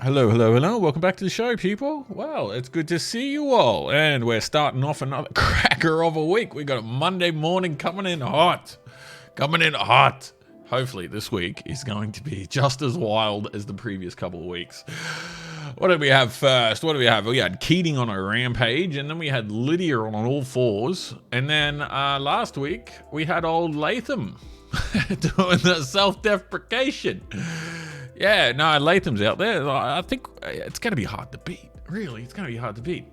Hello, hello, hello. Welcome back to the show, people. Well, it's good to see you all. And we're starting off another cracker of a week. We got a Monday morning coming in hot. Coming in hot. Hopefully this week is going to be just as wild as the previous couple of weeks. What did we have first? What did we have? We had Keating on a rampage, and then we had Lydia on all fours. And then last week, we had old Latham doing the self-deprecation. Yeah, no, Latham's out there. I think it's going to be hard to beat. Really, it's going to be hard to beat.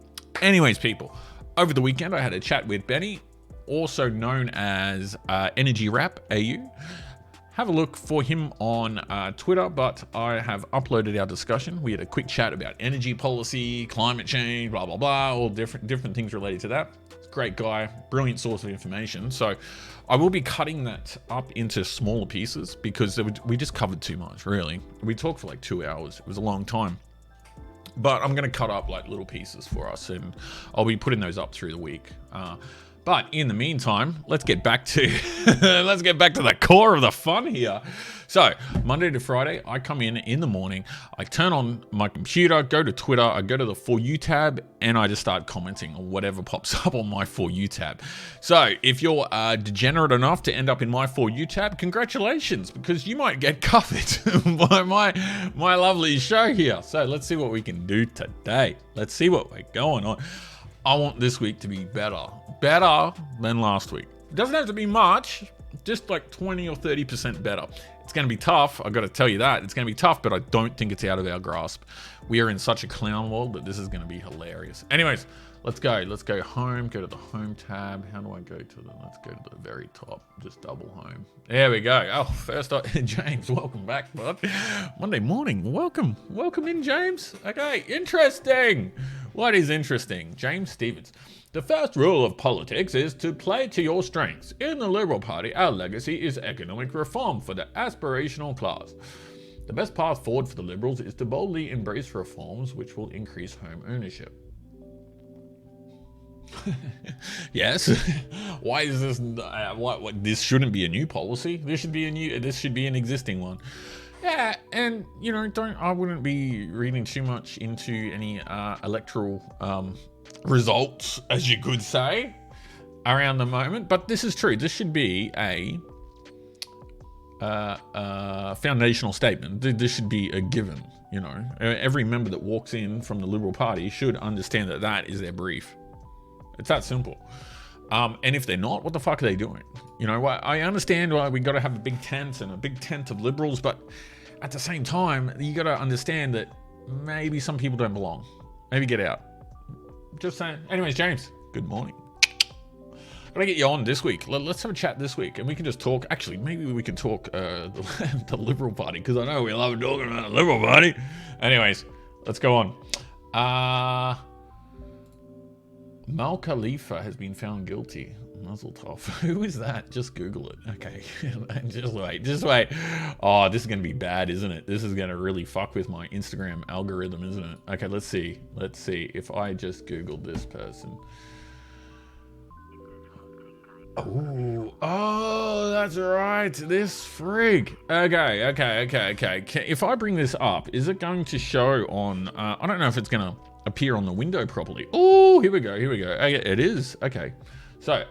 Anyways, people, over the weekend I had a chat with Benny, also known as Energy Rap AU. Have a look for him on Twitter, but I have uploaded our discussion. We had a quick chat about energy policy, climate change, blah, blah, blah, all different things related to that. Great guy, brilliant source of information. So I will be cutting that up into smaller pieces because we just covered too much, really. We talked for like 2 hours. It was a long time. But I'm going to cut up like little pieces for us, and I'll be putting those up through the week. But in the meantime, let's get back to the core of the fun here. So Monday to Friday, I come in the morning, I turn on my computer, go to Twitter, I go to the For You tab, and I just start commenting on whatever pops up on my For You tab. So if you're degenerate enough to end up in my For You tab, congratulations, because you might get covered by my lovely show here. So let's see what we can do today. Let's see what we're going on. I want this week to be better than last week. It doesn't have to be much, just like 20 or 30% better. It's going to be tough, I've got to tell you that. It's going to be tough, but I don't think it's out of our grasp. We are in such a clown world that this is going to be hilarious. Anyways, let's go. Let's go home, go to the home tab. How do I go to let's go to the very top, just double home. There we go. Oh, first up, James, welcome back, bud. Monday morning, welcome in, James. Okay, interesting. What is interesting? James Stevens. The first rule of politics is to play to your strengths. In the Liberal Party, our legacy is economic reform for the aspirational class. The best path forward for the Liberals is to boldly embrace reforms which will increase home ownership. Yes. Why is this? What? This shouldn't be a new policy. This should be an existing one. Yeah, and I wouldn't be reading too much into any electoral results, as you could say, around the moment. But this is true. This should be a foundational statement. This should be a given. Every member that walks in from the Liberal Party should understand that is their brief. It's that simple. And if they're not, what the fuck are they doing? I understand why we got to have a big tent of Liberals, but at the same time, you got to understand that maybe some people don't belong. Maybe get out. Just saying. Anyways, James, good morning. Gotta get you on this week. Let's have a chat this week, and we can just talk. Actually, maybe we can talk the Liberal Party, because I know we love talking about the Liberal Party. Anyways, let's go on. Mal Khalifa has been found guilty. Muzzle tov. Who is that? Just Google it. Okay. Just wait. Oh, this is going to be bad, isn't it? This is going to really fuck with my Instagram algorithm, isn't it? Okay, let's see. If I just Googled this person. Oh, that's right. This freak. Okay. If I bring this up, is it going to show on... I don't know if it's going to appear on the window properly. Oh, here we go. Okay, it is. Okay. So,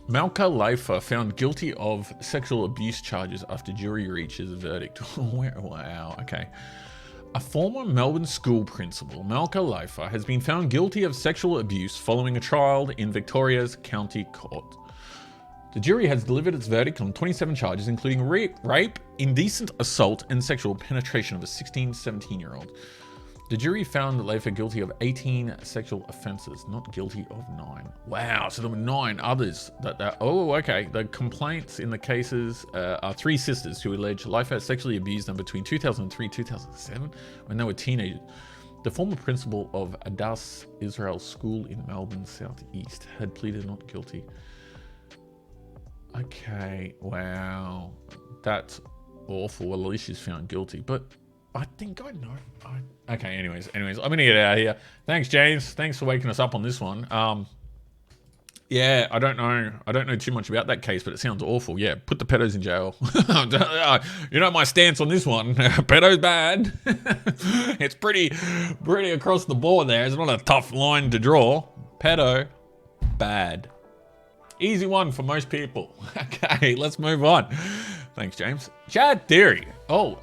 Mal Khalifa found guilty of sexual abuse charges after jury reaches a verdict. Wow, okay. A former Melbourne school principal, Mal Khalifa, has been found guilty of sexual abuse following a trial in Victoria's County Court. The jury has delivered its verdict on 27 charges, including rape, indecent assault, and sexual penetration of a 17-year-old. The jury found Khalifa guilty of 18 sexual offences, not guilty of 9. Wow, so there were 9 others. Okay. The complaints in the cases are 3 sisters who allege Khalifa sexually abused them between 2003 and 2007 when they were teenagers. The former principal of Adas Israel School in Melbourne Southeast had pleaded not guilty. Okay, wow. That's awful. Well, at least she's found guilty, but I think I know. Okay, anyways, I'm gonna get out of here. Thanks, James. Thanks for waking us up on this one. Yeah, I don't know. I don't know too much about that case, but it sounds awful. Yeah, put the pedos in jail. You know my stance on this one. Pedos bad. It's pretty across the board there. It's not a tough line to draw. Pedo bad. Easy one for most people. Okay, let's move on. Thanks, James. Chad Theory. Oh,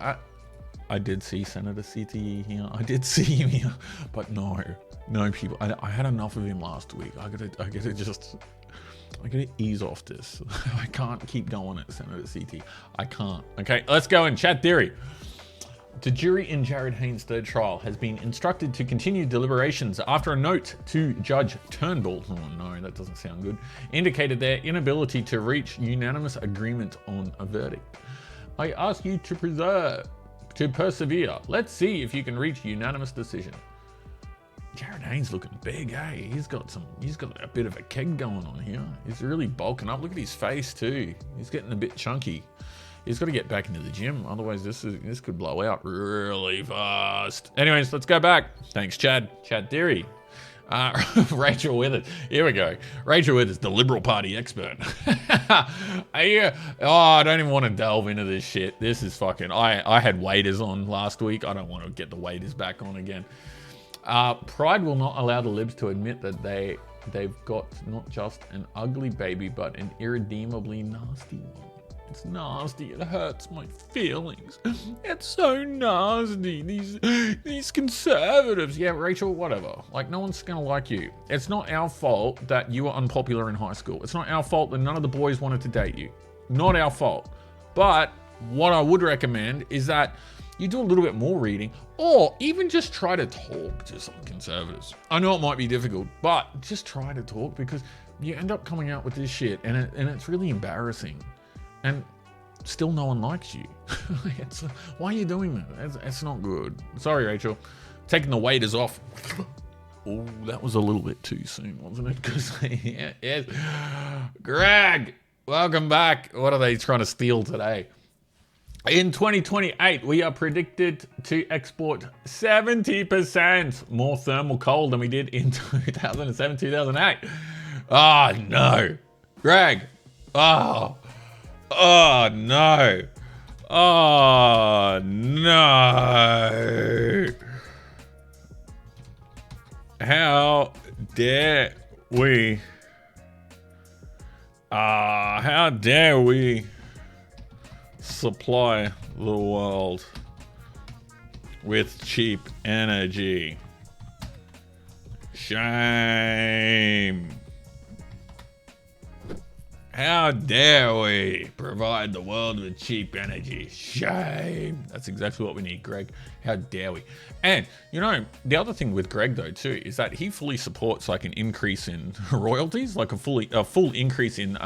I did see Senator CTE here. I did see him here, but no people. I had enough of him last week. I gotta ease off this. I can't keep going at Senator CT. I can't. Okay, let's go in. Chad Theory. The jury in Jared Haynes' third trial has been instructed to continue deliberations after a note to Judge Turnbull, oh no, that doesn't sound good, indicated their inability to reach unanimous agreement on a verdict. I ask you to persevere. Let's see if you can reach unanimous decision. Jared Haynes looking big, eh? He's got a bit of a keg going on here. He's really bulking up. Look at his face too. He's getting a bit chunky. He's got to get back into the gym, otherwise this could blow out really fast. Anyways, let's go back. Thanks, Chad. Chad Theory. Rachel Withers. Here we go. Rachel Withers, the Liberal Party expert. I don't even want to delve into this shit. This is fucking... I had waders on last week. I don't want to get the waders back on again. Pride will not allow the Libs to admit that they've got not just an ugly baby, but an irredeemably nasty one. It's nasty. It hurts my feelings. It's so nasty. These conservatives. Yeah, Rachel, whatever. Like, no one's gonna like you. It's not our fault that you were unpopular in high school. It's not our fault that none of the boys wanted to date you. Not our fault. But what I would recommend is that you do a little bit more reading, or even just try to talk to some conservatives. I know it might be difficult, but just try to talk, because you end up coming out with this shit, and it's really embarrassing. And still no one likes you. Why are you doing that? It's not good. Sorry, Rachel. Taking the waders off. Oh, that was a little bit too soon, wasn't it? Because, yes. Greg, welcome back. What are they trying to steal today? In 2028, we are predicted to export 70% more thermal coal than we did in 2007, 2008. Oh, no. Greg. Oh, no. Oh, no. How dare we? How dare we supply the world with cheap energy? Shame. How dare we provide the world with cheap energy? Shame. That's exactly what we need, Greg. How dare we? And, you know, the other thing with Greg, though, too, is that he fully supports, like, an increase in royalties, like a full increase in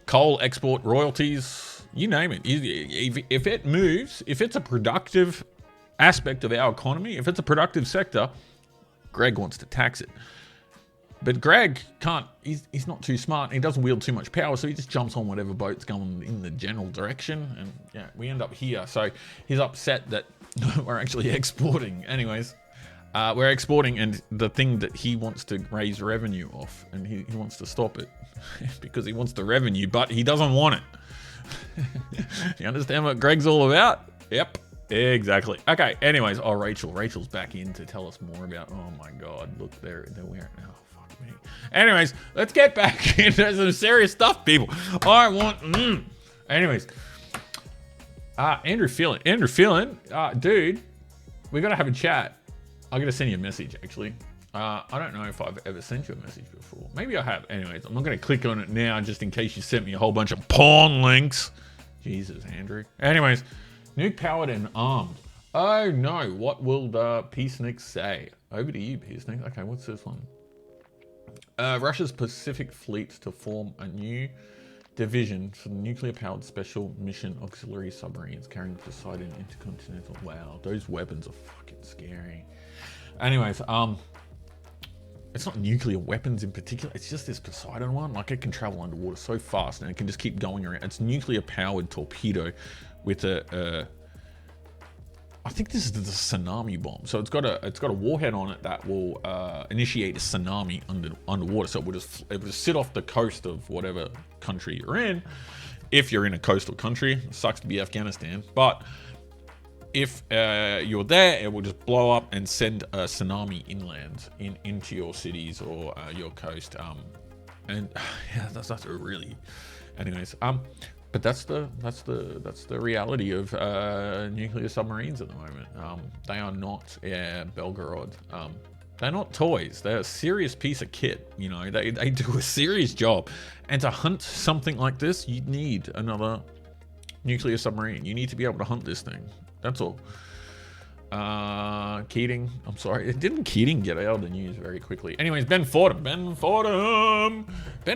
coal export royalties, you name it. If it moves, if it's a productive aspect of our economy, if it's a productive sector, Greg wants to tax it. But Greg can't, he's not too smart, and he doesn't wield too much power, so he just jumps on whatever boat's going in the general direction, and yeah, we end up here. So he's upset that we're actually exporting. Anyways, we're exporting, and the thing that he wants to raise revenue off, and he wants to stop it because he wants the revenue, but he doesn't want it. You understand what Greg's all about? Yep. Exactly. Okay, anyways, Rachel's back in to tell us more about, oh my god, look, they're wearing, oh fuck me. Anyways, let's get back into some serious stuff, people. Anyways, Andrew Phelan, dude, we gotta have a chat. I'm gonna send you a message, actually. I don't know if I've ever sent you a message before. Maybe I have. Anyways, I'm not gonna click on it now just in case you sent me a whole bunch of porn links. Jesus, Andrew. Anyways, nuke-powered and armed. Oh no, what will the peaceniks say? Over to you, peacenik. Okay, what's this one? Russia's Pacific Fleet to form a new division for the nuclear-powered special mission auxiliary submarines carrying Poseidon intercontinental. Wow, those weapons are fucking scary. Anyways, it's not nuclear weapons in particular, it's just this Poseidon one. Like, it can travel underwater so fast and it can just keep going around. It's nuclear-powered torpedo with a I think this is the tsunami bomb. So it's got a warhead on it that will initiate a tsunami underwater. So it will just sit off the coast of whatever country you're in. If you're in a coastal country, it sucks to be Afghanistan, but if you're there, it will just blow up and send a tsunami inland into your cities or your coast. And yeah, that's a really, anyways. But that's the reality of nuclear submarines at the moment. They are not Belgorod. They're not toys. They're a serious piece of kit. You know, they do a serious job. And to hunt something like this, you need another nuclear submarine. You need to be able to hunt this thing. That's all. Keating, I'm sorry. Didn't Keating get out of the news very quickly? Anyways, Ben Fordham. Ben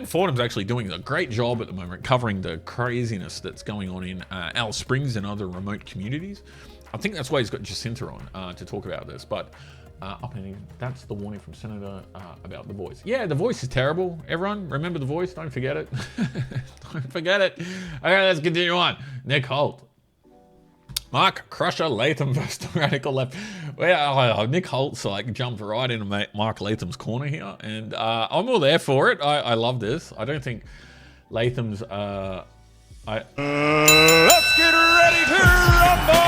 Fordham's actually doing a great job at the moment covering the craziness that's going on in Alice Springs and other remote communities. I think that's why he's got Jacinta on to talk about this. But that's the warning from Senator about The Voice. Yeah, The Voice is terrible. Everyone, remember The Voice. Don't forget it. Don't forget it. Okay, let's continue on. Nick Holt. Mark Crusher Latham versus the Radical Left. Well, Nick Holt's like jumped right into Mark Latham's corner here, and I'm all there for it. I love this. I don't think Latham's. Let's get ready to rumble.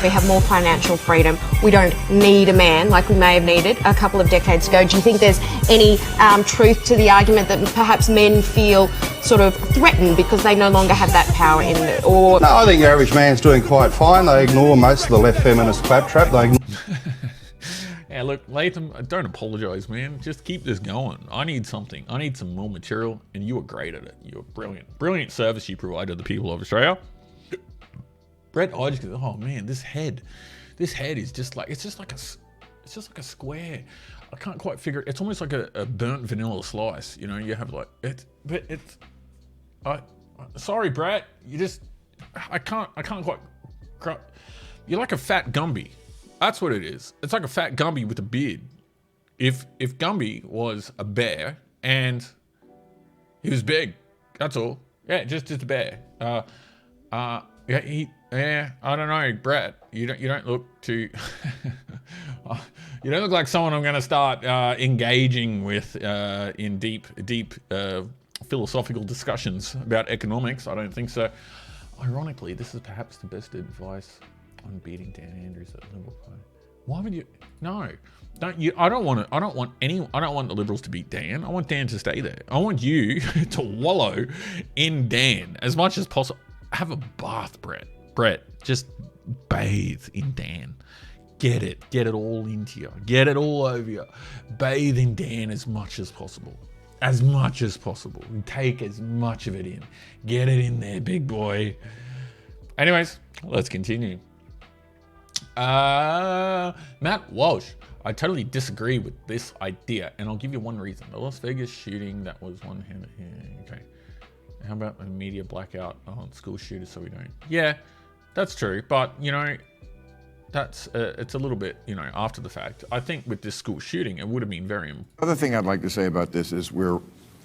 We have more financial freedom. We don't need a man like we may have needed a couple of decades ago. Do you think there's any truth to the argument that perhaps men feel sort of threatened because they no longer have that power in it? Or no, I think the average man's doing quite fine. They ignore most of the left feminist claptrap. Yeah, look, Latham, don't apologise, man. Just keep this going. I need something. I need some more material, and you are great at it. You're brilliant. Brilliant service you provide to the people of Australia. Brett Hodgkins, oh man, this head is just like, it's just like a square. I can't quite figure it. It's almost like a burnt vanilla slice. You know, you have like, sorry, Brett, I can't quite, you're like a fat Gumby. That's what it is. It's like a fat Gumby with a beard. If Gumby was a bear and he was big, that's all. Yeah, just a bear. Yeah, I don't know, Brett. You don't look too. You don't look like someone I'm going to start engaging with in deep philosophical discussions about economics. I don't think so. Ironically, this is perhaps the best advice on beating Dan Andrews at the Liberal Party. Why would you? No, don't you? I don't want the Liberals to beat Dan. I want Dan to stay there. I want you to wallow in Dan as much as possible. Have a bath, Brett. Just bathe in Dan. Get it all into you. Get it all over you. Bathe in Dan as much as possible. As much as possible. Take as much of it in. Get it in there, big boy. Anyways, let's continue. Matt Walsh. I totally disagree with this idea, and I'll give you one reason. The Las Vegas shooting, that was one hand. Okay. How about a media blackout on school shooters so we don't? Yeah, that's true. But, you know, that's it's a little bit, you know, after the fact. I think with this school shooting, it would have been very important. Other thing I'd like to say about this is the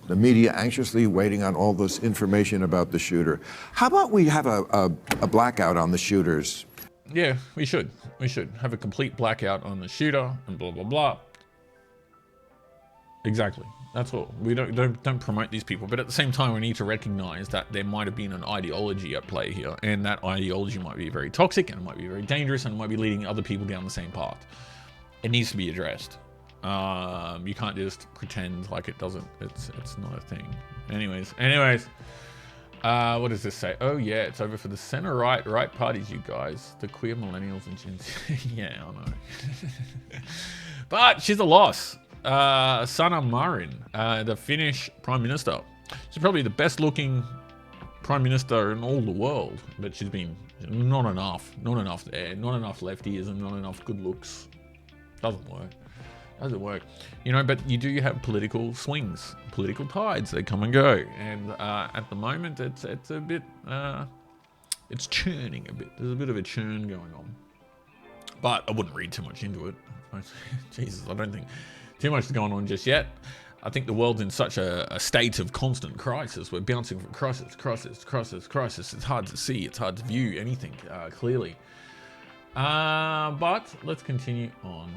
media anxiously waiting on all this information about the shooter. How about we have a blackout on the shooters? Yeah, we should. We should have a complete blackout on the shooter and blah, blah, blah. Exactly. That's all. We don't promote these people, but at the same time, we need to recognize that there might have been an ideology at play here, and that ideology might be very toxic, and it might be very dangerous, and it might be leading other people down the same path. It needs to be addressed. You can't just pretend like it doesn't. It's not a thing. Anyways. What does this say? Oh yeah, it's over for the center right parties, you guys. The queer millennials and Gen Z. Yeah, I know. But she's a loss. Sanna Marin, the Finnish Prime Minister. She's probably the best looking Prime Minister in all the world, but she's been not enough there, not enough leftyism, not enough good looks. Doesn't work. You know, but you do have political swings, political tides, they come and go. And at the moment, it's a bit, it's churning a bit. There's a bit of a churn going on. But I wouldn't read too much into it. Jesus, I don't think too much is going on just yet. I think the world's in such a state of constant crisis. We're bouncing from crisis. It's hard to see. It's hard to view anything clearly. But let's continue on.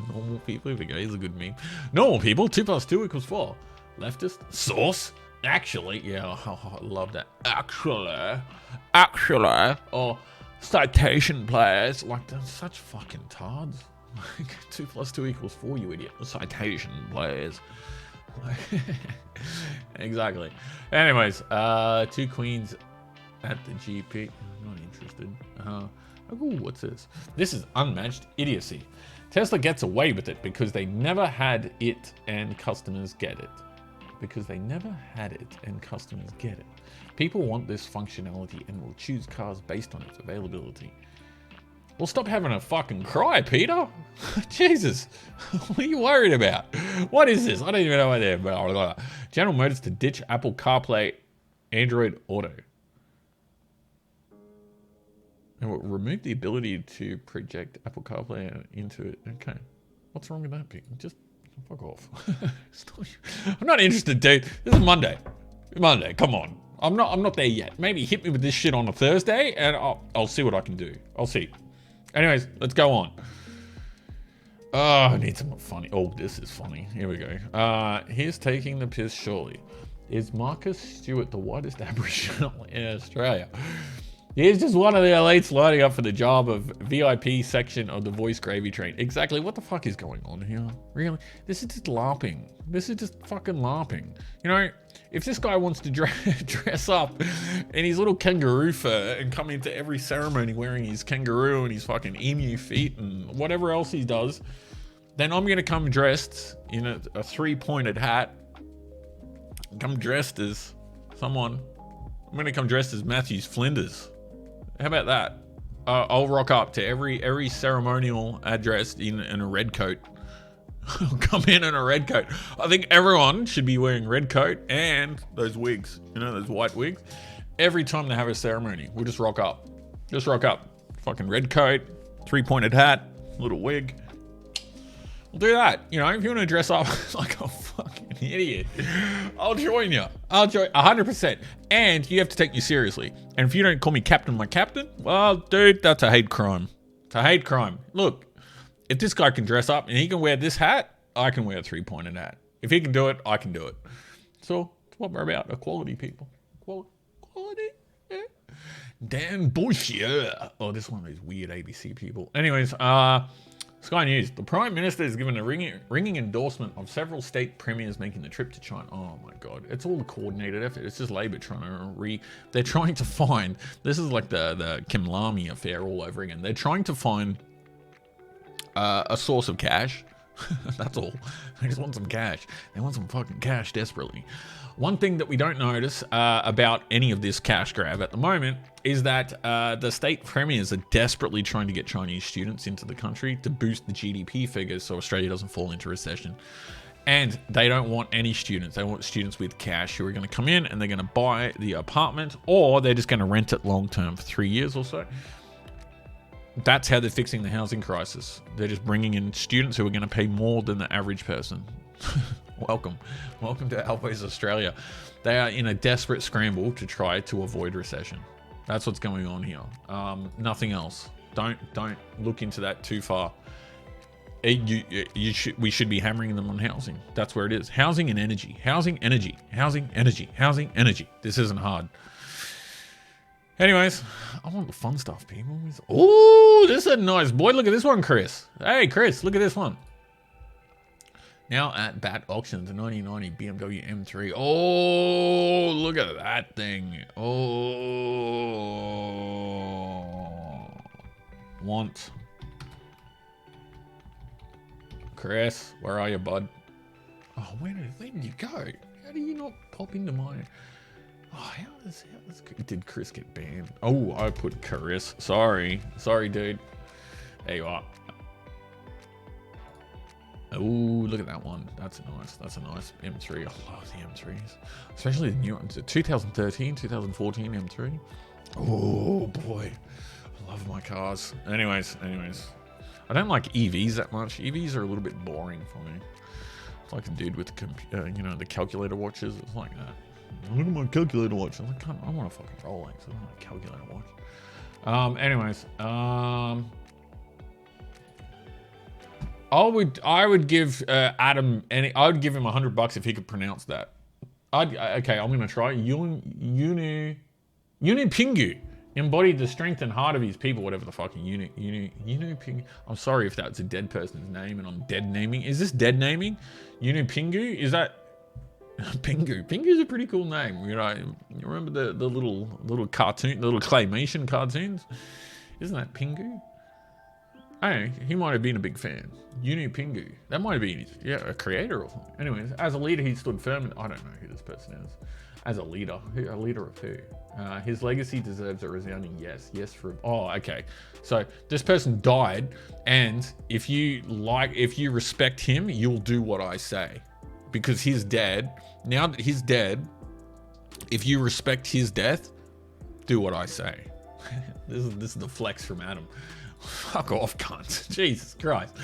Normal people, here we go, here's a good meme. Normal people, 2 + 2 = 4. Leftist, source, actually, yeah, I love that. Actually, or citation players, like they're such fucking tards. Like 2 + 2 = 4, you idiot. Citation players. Exactly. Anyways, 2 queens at the GP. I'm not interested. Ooh, what's this? This is unmatched idiocy. Tesla gets away with it because they never had it and customers get it. Because they never had it and customers get it. People want this functionality and will choose cars based on its availability. Well, stop having a fucking cry, Peter. Jesus, what are you worried about? What is this? I don't even know what they're about. General Motors to ditch Apple CarPlay, Android Auto. And will remove the ability to project Apple CarPlay into it. Okay, what's wrong with that, Peter? Just fuck off. I'm not interested, dude. This is Monday. Monday, come on. I'm not there yet. Maybe hit me with this shit on a Thursday, and I'll see what I can do. I'll see. Anyways, let's go on. Oh, I need something funny. Oh, this is funny. Here we go. Here's taking the piss surely. Is Marcus Stewart the whitest Aboriginal in Australia? He's just one of the elites lining up for the job of VIP section of the Voice Gravy Train. Exactly. What the fuck is going on here? Really? This is just LARPing. This is just fucking LARPing. You know, if this guy wants to dress up in his little kangaroo fur and come into every ceremony wearing his kangaroo and his fucking emu feet and whatever else he does, then I'm going to come dressed in a 3-pointed hat. Come dressed as someone. I'm going to come dressed as Matthews Flinders. How about that? I'll rock up to every ceremonial address in a red coat. I'll come in a red coat. I think everyone should be wearing red coat and those wigs. You know, those white wigs. Every time they have a ceremony, we'll just rock up. Just rock up. Fucking red coat, 3-pointed hat, little wig. We'll do that. You know, if you want to dress up like a fucking idiot, I'll join you. I'll join 100%. And you have to take me seriously. And if you don't call me Captain my Captain, well, dude, that's a hate crime. It's a hate crime. Look, if this guy can dress up and he can wear this hat, I can wear a 3-pointed hat. If he can do it, I can do it. So that's what we're about. Equality, people. Equality. Yeah. Dan Bush, yeah. Oh, this is one of those weird ABC people. Anyways, Sky News. The Prime Minister has given a ringing endorsement of several state premiers making the trip to China. Oh my God. It's all a coordinated effort. It's just Labor trying to they're trying to find, this is like the Kim Lamy affair all over again. They're trying to find a source of cash. That's all. They just want some cash. They want some fucking cash desperately. One thing that we don't notice about any of this cash grab at the moment is that the state premiers are desperately trying to get Chinese students into the country to boost the GDP figures so Australia doesn't fall into recession. And they don't want any students. They want students with cash who are going to come in and they're going to buy the apartment, or they're just going to rent it long term for 3 years or so. That's how they're fixing the housing crisis. They're just bringing in students who are going to pay more than the average person. Welcome to Always Australia. They are in a desperate scramble to try to avoid recession. That's what's going on here. Nothing else. Don't look into that too far. We should be hammering them on housing. That's where it is. Housing and energy. Housing, energy. Housing, energy. Housing, energy. This isn't hard. Anyways, I want the fun stuff, people. Oh, this is a nice boy. Look at this one, Chris. Hey, Chris, look at this one. Now at Bat Auctions, a 1990 BMW M3. Oh, look at that thing. Oh. Want. Chris, where are you, bud? Oh, where did you go? How do you not pop into my... Oh, did Chris get banned? Oh, I put Chris. Sorry, dude. There you are. Oh, look at that one. That's a nice M3. I love the M3s, especially the new ones. 2013, 2014 M3. Oh boy, I love my cars. Anyways, I don't like EVs that much. EVs are a little bit boring for me. It's like a dude with the the calculator watches. It's like that. Look at my calculator watch. I'm like, I want a fucking Rolex. I don't want a calculator watch. Anyways, I would give Adam I would give him $100 if he could pronounce that. Okay, I'm gonna try. Yunupingu embodied the strength and heart of his people, whatever the fucking Yunupingu. I'm sorry if that's a dead person's name and I'm dead naming. Is this dead naming? Yunupingu? Is that Pingu? Pingu's a pretty cool name. You know, you remember the little cartoon, the little claymation cartoons? Isn't that Pingu? Hey, he might have been a big fan. Yunupingu. That might have been, yeah, a creator or something. Anyways, as a leader, he stood firm. I don't know who this person is. As a leader of who? His legacy deserves a resounding yes. Yes for, oh, okay. So this person died, and if you respect him, you'll do what I say. Because he's dead. Now that he's dead, if you respect his death, do what I say. This is the flex from Adam. Fuck off, cunt. Jesus Christ.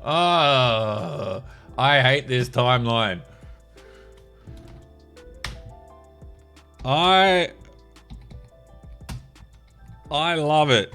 I hate this timeline. I love it.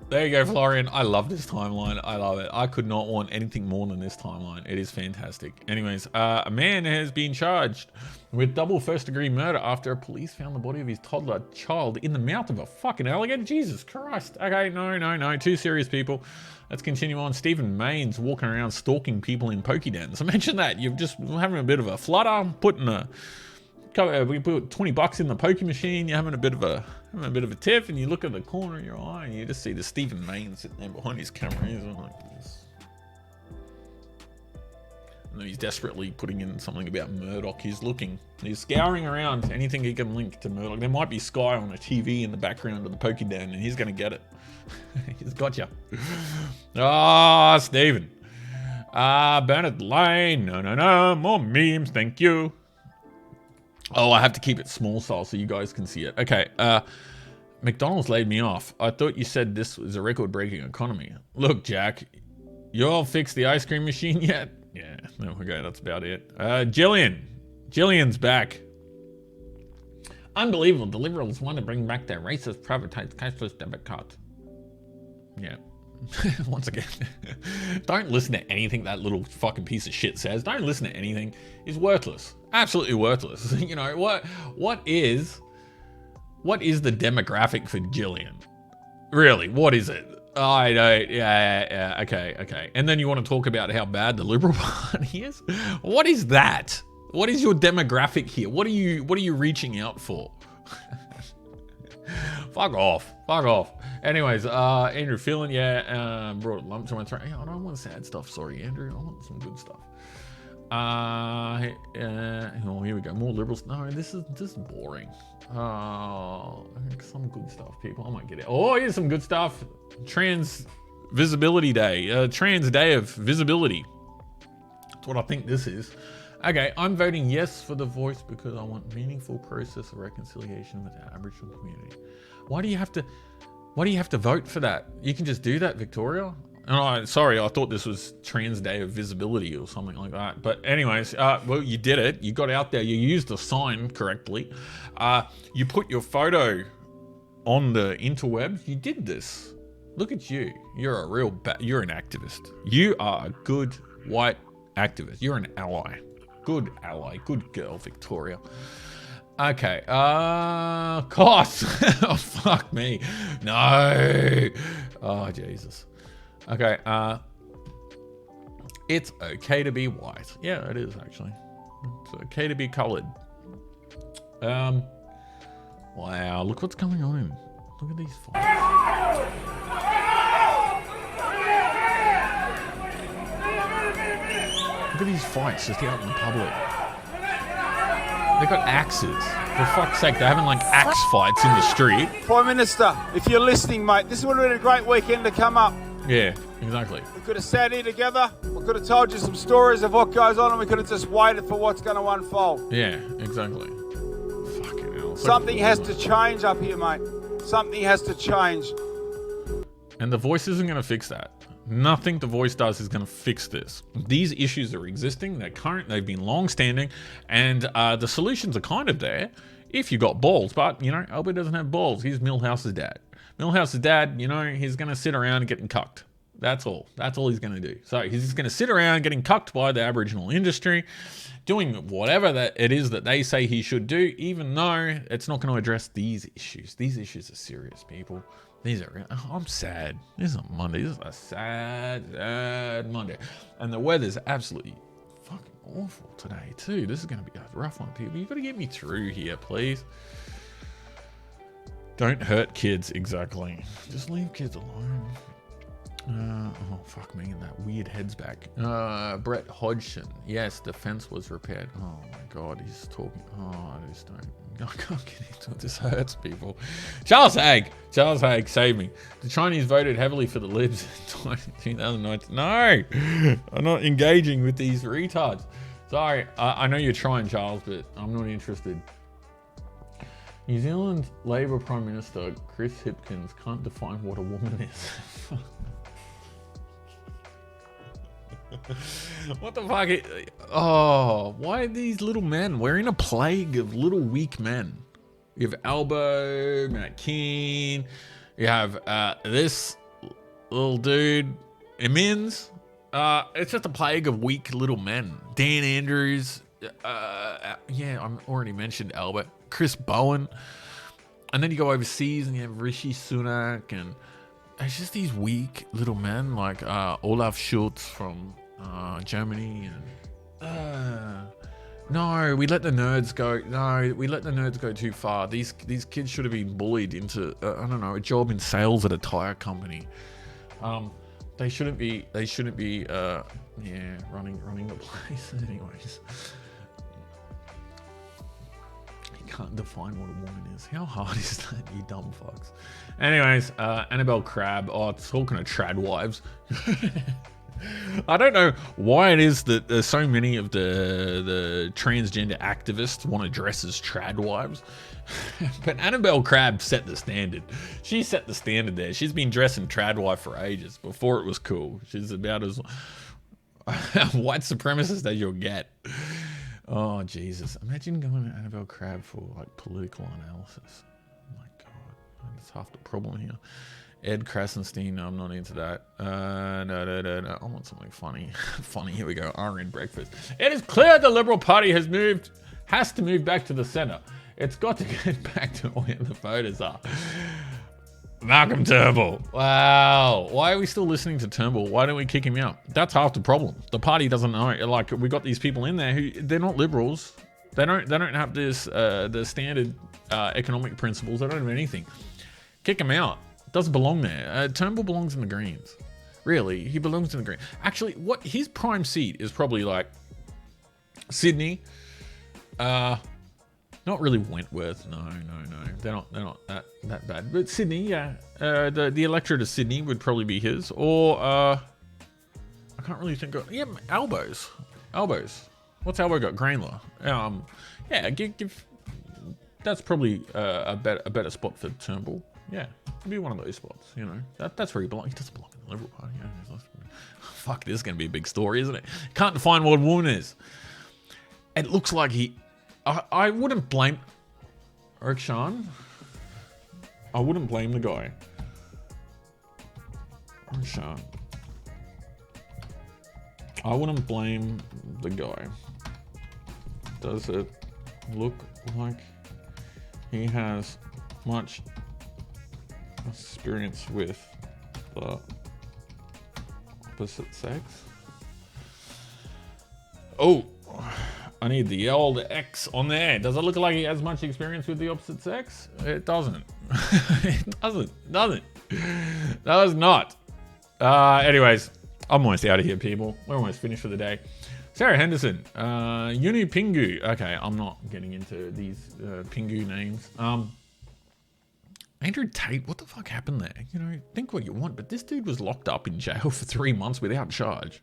There you go, Florian. I love this timeline. I love it. I could not want anything more than this timeline. It is fantastic. Anyways, a man has been charged with double first-degree murder after police found the body of his toddler child in the mouth of a fucking alligator. Jesus Christ. Okay, no. Too serious, people. Let's continue on. Stephen Mayne's walking around stalking people in Pokedens. Imagine that. You're just having a bit of a flutter, we put $20 in the poke machine. You're having a bit of a tiff, and you look at the corner of your eye, and you just see the Stephen Mayne sitting there behind his camera. He's like this. And he's desperately putting in something about Murdoch. He's scouring around anything he can link to Murdoch. There might be Sky on a TV in the background of the Pokedan, and he's gonna get it. He's got you. Ah, Stephen. Bernard Lane. No. More memes. Thank you. Oh, I have to keep it small style so you guys can see it. Okay, McDonald's laid me off. I thought you said this was a record-breaking economy. Look, Jack, you all fixed the ice cream machine yet? Yeah, no, okay, that's about it. Jillian's back. Unbelievable, the Liberals want to bring back their racist, privatized, cashless debit card. Yeah. Once again, don't listen to anything that little fucking piece of shit says. Don't listen to anything. It's worthless. Absolutely worthless. You know, what is the demographic for Jillian? Really, what is it? I don't, yeah, okay. And then you want to talk about how bad the Liberal Party is? What is that? What is your demographic here? What are you reaching out for? Fuck off. Anyways, Andrew Phelan, brought a lump to my throat. I don't want sad stuff. Sorry, Andrew. I want some good stuff. Oh, here we go. More Liberals. No, this is boring. Some good stuff, people. I might get it. Oh, here's some good stuff. Trans Visibility Day. Trans Day of Visibility. That's what I think this is. Okay, I'm voting yes for the voice because I want meaningful process of reconciliation with the Aboriginal community. Why do you have to vote for that? You can just do that, Victoria. Oh, sorry, I thought this was Trans Day of Visibility or something like that. But anyways, well, you did it. You got out there. You used the sign correctly. You put your photo on the interwebs. You did this. Look at you. You're you're an activist. You are a good white activist. You're an ally. Good ally. Good girl, Victoria. Okay. Cost. Oh, fuck me. No. Oh, Jesus. Okay. It's okay to be white. Yeah, it is actually. It's okay to be colored. Wow. Look what's going on. Look at these fights. Look at these fights just out in the public. They've got axes. For fuck's sake, they're having like axe fights in the street. Prime Minister, if you're listening, mate, this would have been a great weekend to come up. Yeah, exactly. We could have sat here together. We could have told you some stories of what goes on, and we could have just waited for what's going to unfold. Yeah, exactly. Fucking hell. Something has to change up here, mate. Something has to change. And the voice isn't going to fix that. Nothing the voice does is going to fix this. These issues are existing, they're current, they've been long-standing, and the solutions are kind of there. If you got balls. But, you know, Albert doesn't have balls. He's Milhouse's dad. Milhouse's dad, you know, he's going to sit around getting cucked. That's all. That's all he's going to do. So he's just going to sit around getting cucked by the Aboriginal industry, doing whatever that it is that they say he should do, even though it's not going to address these issues. These issues are serious, people. These are, I'm sad. This is a Monday. This is a sad Monday. And the weather's absolutely fucking awful today, too. This is going to be a rough one, people. You've got to get me through here, please. Don't hurt kids, exactly. Just leave kids alone. Oh, fuck me, and that weird head's back. Brett Hodgson. Yes, the fence was repaired. Oh, my God, he's talking. Oh, I just don't. I can't get into it. This hurts, people. Charles Haig, save me. The Chinese voted heavily for the Libs in 2019. No, I'm not engaging with these retards. Sorry, I know you're trying, Charles, but I'm not interested. New Zealand Labour Prime Minister Chris Hipkins can't define what a woman is. What the fuck? Oh, why are these little men? We're in a plague of little weak men. You have Albo, Matt Keane. You have this little dude, Emins. It's just a plague of weak little men. Dan Andrews. Yeah, I'm already mentioned Albert. Chris Bowen. And then you go overseas and you have Rishi Sunak, and it's just these weak little men like Olaf Schultz from Germany. And no, we let the nerds go. No, we let the nerds go too far. These kids should have been bullied into I don't know, a job in sales at a tire company. They shouldn't be. Yeah, running the place. Anyways. Can't define what a woman is. How hard is that, you dumb fucks? Anyways, Annabelle Crabb. Oh, talking of trad wives. I don't know why it is that there's so many of the transgender activists want to dress as trad wives. But Annabelle Crabb set the standard. She set the standard there. She's been dressing trad wife for ages, before it was cool. She's about as white supremacist as you'll get. Oh, Jesus. Imagine going to Annabelle Crabb for, like, political analysis. Oh, my God. That's half the problem here. Ed Krasenstein, no, I'm not into that. No. I want something funny. Funny, here we go. RN Breakfast. It is clear the Liberal Party has to move back to the centre. It's got to get back to where the voters are. Malcolm Turnbull. Wow. Why are we still listening to Turnbull? Why don't we kick him out? That's half the problem. The party doesn't know. Like, we got these people in there who they're not liberals. They don't have this the standard economic principles. They don't have anything. Kick him out. Doesn't belong there. Turnbull belongs in the Greens. Really, he belongs in the Greens. Actually, what his prime seat is probably like Sydney. Not really Wentworth, no. They're not that bad. But Sydney, yeah. The electorate of Sydney would probably be his. Or, I can't really think of... Yeah, Albo's. What's Albo got? Grainler. Yeah, give... That's probably a better spot for Turnbull. Yeah, it'd be one of those spots, you know. That's where he belongs. He doesn't belong in the Liberal Party. Yeah. Fuck, this is going to be a big story, isn't it? Can't define what a woman is. It looks like he... I wouldn't blame Eric Sean. I wouldn't blame the guy. Eric Sean. I wouldn't blame the guy. Does it look like he has much experience with the opposite sex? Oh, I need the old X on there. Does it look like he has much experience with the opposite sex? It doesn't. It doesn't. Does not. Anyways, I'm almost out of here, people. We're almost finished for the day. Sarah Henderson. Uni Pingu. Okay, I'm not getting into these Pingu names. Andrew Tate, what the fuck happened there? You know, think what you want, but this dude was locked up in jail for 3 months without charge.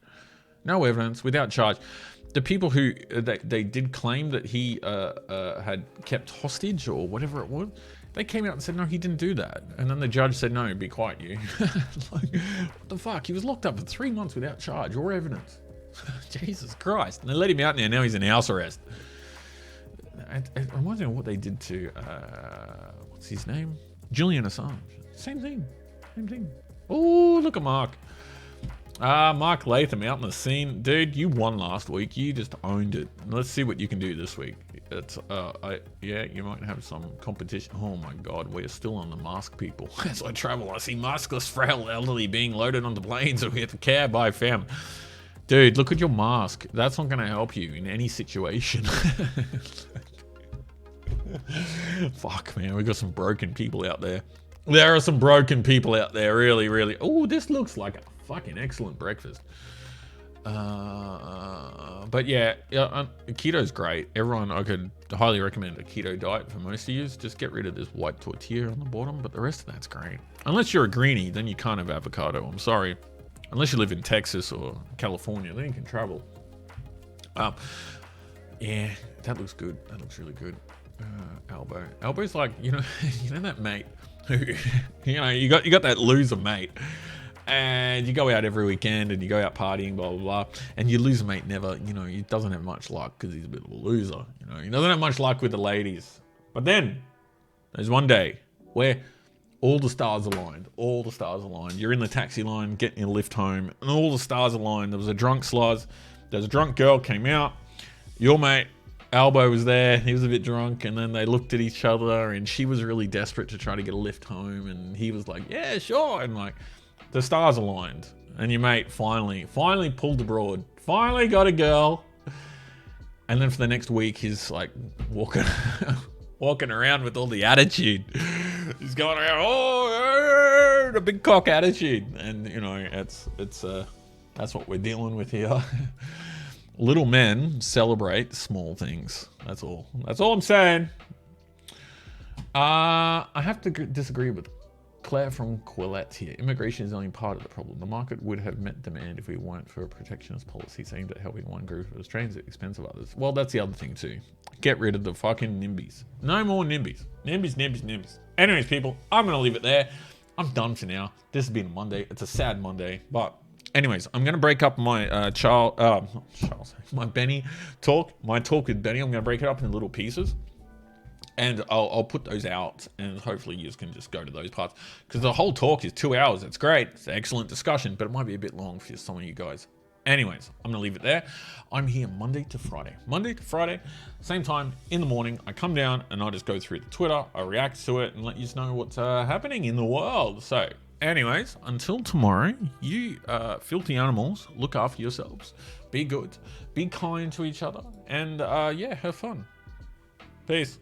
No evidence, without charge. The people who they did claim that he had kept hostage or whatever it was, they came out and said, no, he didn't do that. And then the judge said, no, be quiet, you. Like, what the fuck? He was locked up for 3 months without charge or evidence. Jesus Christ. And they let him out now. Now he's in house arrest. it reminds me of what they did to what's his name? Julian Assange. Same thing. Oh, look at Mark. Mark Latham out in the scene. Dude, you won last week. You just owned it. Let's see what you can do this week. It's yeah, you might have some competition. Oh my god, we're still on the mask, people. As I travel, I see maskless, frail elderly being loaded onto planes with a cab by fam. Dude, look at your mask. That's not going to help you in any situation. Fuck, man, we got some broken people out there. There are some broken people out there, really, really. Oh, this looks like a fucking excellent breakfast. But yeah, keto's great. Everyone, I could highly recommend a keto diet for most of you. Just get rid of this white tortilla on the bottom, but the rest of that's great. Unless you're a greenie, then you can't have avocado. I'm sorry. Unless you live in Texas or California, then you can travel. Yeah, that looks good. That looks really good. Albo's like, you know that mate who, you got that loser mate, and you go out every weekend and you go out partying, blah blah blah, and your loser mate never, he doesn't have much luck because he's a bit of a loser. He doesn't have much luck with the ladies. But then there's one day where all the stars aligned. All the stars aligned. You're in the taxi line, getting your lift home, and all the stars aligned. There was a drunk sluz. There's a drunk girl came out. Your mate Albo was there. He was a bit drunk, and then they looked at each other, and she was really desperate to try to get a lift home, and he was like, "Yeah, sure." And like, the stars aligned, and your mate finally pulled abroad. Finally got a girl, and then for the next week, he's like walking around with all the attitude. He's going around, the big cock attitude, and that's what we're dealing with here. Little men celebrate small things. That's all. That's all I'm saying. I have to disagree with Claire from Quillette here. Immigration is only part of the problem. The market would have met demand if we weren't for a protectionist policy aimed at helping one group of Australians at the expense of others. Well, that's the other thing too. Get rid of the fucking NIMBYs. No more NIMBYs. NIMBYs. Anyways, people, I'm going to leave it there. I'm done for now. This has been a Monday. It's a sad Monday, but anyways, I'm going to break up my my Benny talk. My talk with Benny, I'm going to break it up into little pieces. And I'll put those out, and hopefully you can just go to those parts. Because the whole talk is 2 hours. It's great. It's an excellent discussion, but it might be a bit long for some of you guys. Anyways, I'm going to leave it there. I'm here Monday to Friday. Monday to Friday, same time in the morning. I come down and I just go through the Twitter. I react to it and let you know what's happening in the world. So anyways, until tomorrow, you filthy animals, look after yourselves. Be good. Be kind to each other. And yeah, have fun. Peace.